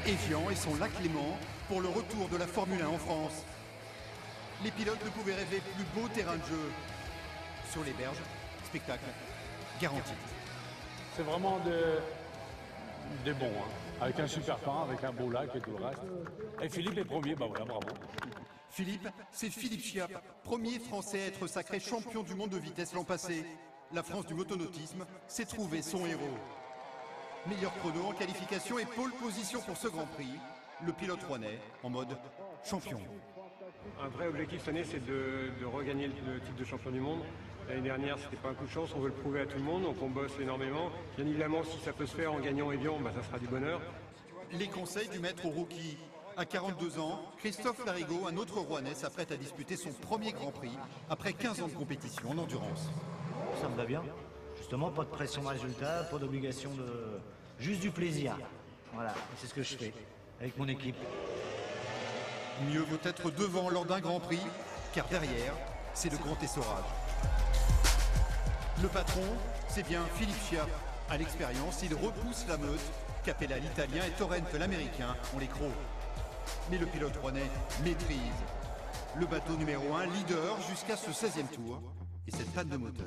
Evian et son lac Léman pour le retour de la Formule 1 en France. Les pilotes ne pouvaient rêver plus beau terrain de jeu. Sur les berges, spectacle garanti. C'est vraiment des bons, hein. Avec un super temps, avec un beau lac et tout le reste. Et Philippe est premier, bah voilà, bravo. Philippe, c'est Philippe Chiapp, premier Français à être sacré champion du monde de vitesse l'an passé. La France du motonautisme s'est trouvé son héros. Meilleur chrono en qualification et pole position pour ce Grand Prix. Le pilote rouennais en mode champion. Un vrai objectif cette année, c'est de regagner le titre de champion du monde. L'année dernière, c'était pas un coup de chance, on veut le prouver à tout le monde, donc on bosse énormément. Bien évidemment, si ça peut se faire en gagnant Evian, bah, ça sera du bonheur. Les conseils du maître rookie. À 42 ans, Christophe Larigot, un autre Rouennais, s'apprête à disputer son premier Grand Prix après 15 ans de compétition en endurance. Ça me va bien. Justement, pas de pression de résultat, pas d'obligation de... Juste du plaisir. Voilà, et c'est ce que je fais avec mon équipe. Mieux vaut être devant lors d'un Grand Prix, car derrière, c'est le grand essorage. Le patron, c'est bien Philippe Chiapp. À l'expérience, il repousse la meute. Capella l'italien et Torrent l'américain ont les crocs. Mais le pilote rouennais maîtrise. Le bateau numéro 1, leader jusqu'à ce 16e tour. Et cette panne de moteur.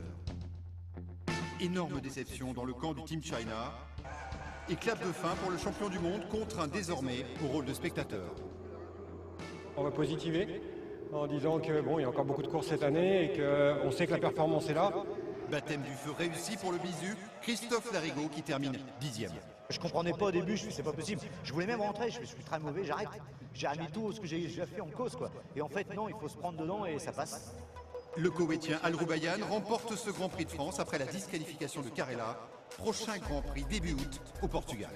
Énorme déception dans le camp du Team China. Et clap de fin pour le champion du monde, contraint désormais au rôle de spectateur. On va positiver en disant que bon, il y a encore beaucoup de courses cette année et qu'on sait que la performance est là. Baptême du feu réussi pour le bisu, Christophe Larigot qui termine 10e. Je comprenais pas au début, je me suis dit, c'est pas possible. Je voulais même rentrer, je suis très mauvais, j'arrête. J'ai remis tout ce que j'ai déjà fait en cause, quoi. Et en fait, non, il faut se prendre dedans et ça passe. Le Koweïtien Al Roubayan remporte ce Grand Prix de France après la disqualification de Carrella. Prochain Grand Prix début août au Portugal.